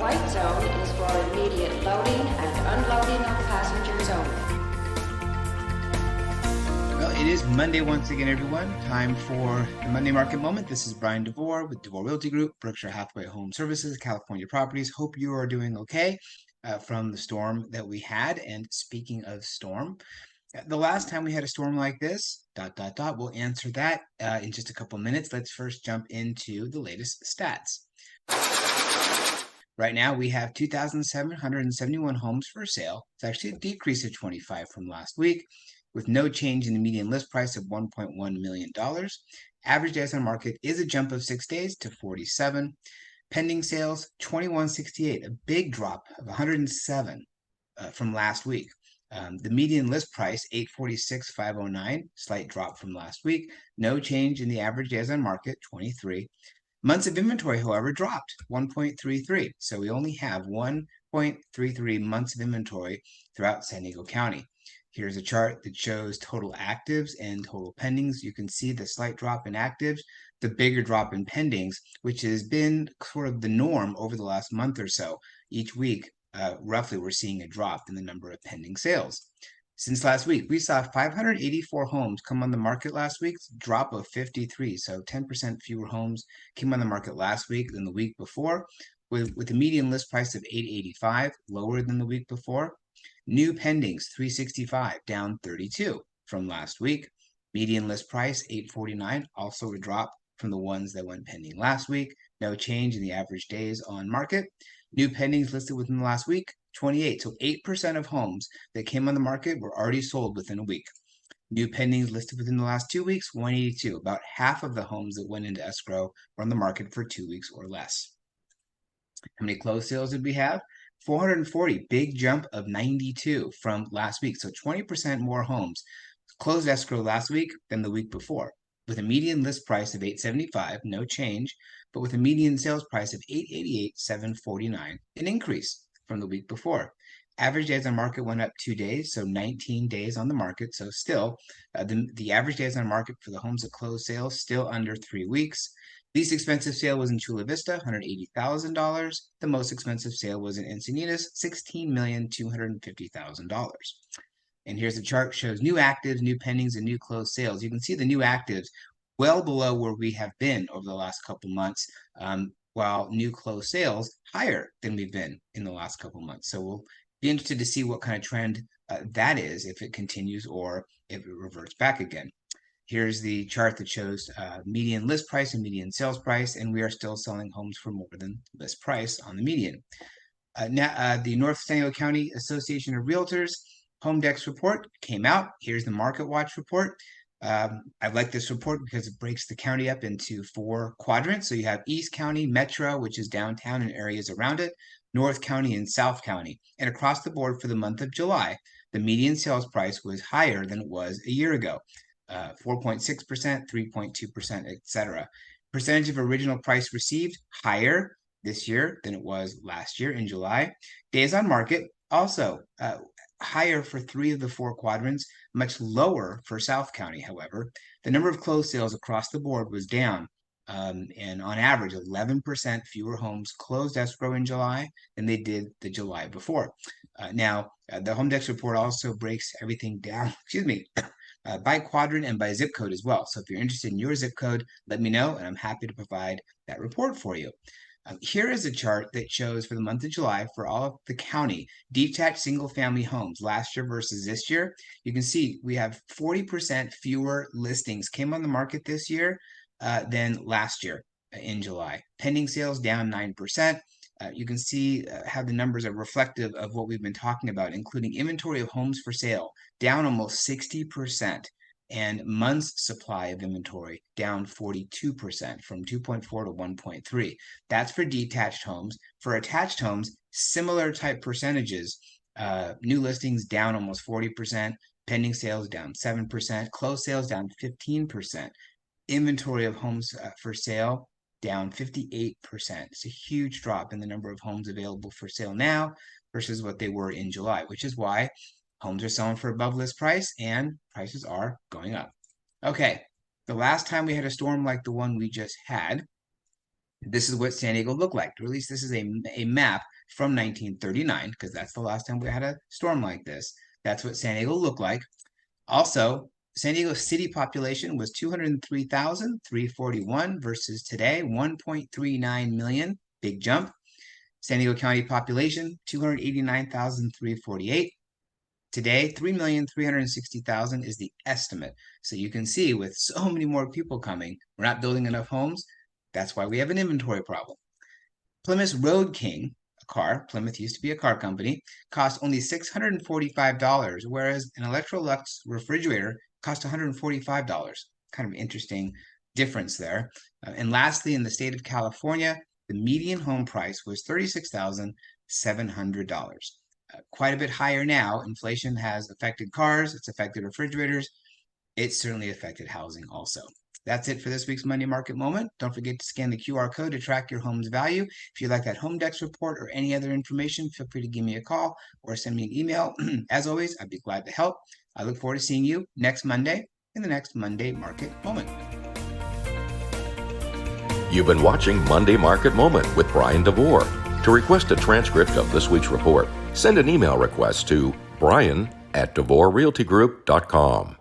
white zone is for immediate loading and unloading of passengers only. Well, it is Monday once again, everyone. Time for the Monday Market Moment. This is Bryan Devore with Devore Realty Group, Berkshire Hathaway HomeServices, California Properties. Hope you are doing okay from the storm that we had. And speaking of storm, the last time we had a storm like this, we'll answer that in just a couple minutes. Let's first jump into the latest stats. Right now, we have 2,771 homes for sale. It's actually a decrease of 25 from last week, with no change in the median list price of $1.1 million. Average days on market is a jump of 6 days to 47. Pending sales, 2168, a big drop of 107 from last week. The median list price, 846,509, slight drop from last week. No change in the average days on market, 23. Months of inventory, however, dropped 1.33. So we only have 1.33 months of inventory throughout San Diego County. Here's a chart that shows total actives and total pendings. You can see the slight drop in actives, the bigger drop in pendings, which has been sort of the norm over the last month or so. Each week, roughly, we're seeing a drop in the number of pending sales. Since last week, we saw 584 homes come on the market last week, drop of 53. So 10% fewer homes came on the market last week than the week before, with a median list price of 885, lower than the week before. New pendings, 365, down 32 from last week. Median list price, 849, also a drop from the ones that went pending last week. No change in the average days on market. New pendings listed within the last week, 28. So 8% of homes that came on the market were already sold within a week. New pendings listed within the last 2 weeks, 182. About half of the homes that went into escrow were on the market for 2 weeks or less. How many closed sales did we have? 440, big jump of 92 from last week. So 20% more homes closed escrow last week than the week before, with a median list price of 875, no change, but with a median sales price of 888,749, an increase from the week before. Average days on market went up 2 days, so 19 days on the market. So still, the average days on market for the homes that closed sales still under 3 weeks. Least expensive sale was in Chula Vista, $180,000. The most expensive sale was in Encinas, $16,250,000. And here's the chart, shows new actives, new pendings, and new closed sales. You can see the new actives well below where we have been over the last couple months, while new closed sales higher than we've been in the last couple months. So we'll be interested to see what kind of trend that is, if it continues or if it reverts back again. Here's the chart that shows median list price and median sales price, and we are still selling homes for more than list price on the median. Now, the North San Diego County Association of Realtors HomeDex report came out. Here's the Market Watch report. I like this report because it breaks the county up into 4 quadrants. So you have East County, Metro, which is downtown and areas around it, North County, and South County. And across the board for the month of July, the median sales price was higher than it was a year ago. 4.6%, 3.2%, etc. Percentage of original price received higher this year than it was last year in July. Days on market also higher for 3 of the 4 quadrants, much lower for South County, however. The number of closed sales across the board was down, and on average, 11% fewer homes closed escrow in July than they did the July before. Now, the HomeDex report also breaks everything down, by quadrant and by zip code as well. So if you're interested in your zip code, let me know, and I'm happy to provide that report for you. Here is a chart that shows for the month of July for all of the county detached single-family homes last year versus this year. You can see we have 40% fewer listings came on the market this year than last year in July. Pending sales down 9%. You can see how the numbers are reflective of what we've been talking about, including inventory of homes for sale down almost 60%, and months supply of inventory down 42% from 2.4 to 1.3. That's for detached homes. For attached homes, similar type percentages. New listings down almost 40%, pending sales down 7%, closed sales down 15%. Inventory of homes for sale down 58%. It's a huge drop in the number of homes available for sale now versus what they were in July, which is why homes are selling for above list price and prices are going up. Okay, the last time we had a storm like the one we just had, This is what San Diego looked like. Or at least this is a map from 1939, because that's the last time we had a storm like this. That's what San Diego looked like. Also, San Diego city population was 203,341 versus today 1.39 million. Big jump. San Diego County population 289,348. Today, 3,360,000 is the estimate. So you can see with so many more people coming, we're not building enough homes. That's why we have an inventory problem. Plymouth Road King, a car, Plymouth used to be a car company, cost only $645, whereas an Electrolux refrigerator cost $145. Kind of interesting difference there. And lastly, in the state of California, the median home price was $36,700. Quite a bit higher now. Inflation has affected cars, it's affected refrigerators, it's certainly affected housing also. That's it for this week's Monday Market Moment. Don't forget to scan the QR code to track your home's value. If you'd like that home dex report or any other information, feel free to give me a call or send me an email. As always, I'd be glad to help. I look forward to seeing you next Monday in the next Monday Market Moment. You've been watching Monday Market Moment with Bryan Devore. To request a transcript of this week's report, send an email request to brian@devorerealtygroup.com.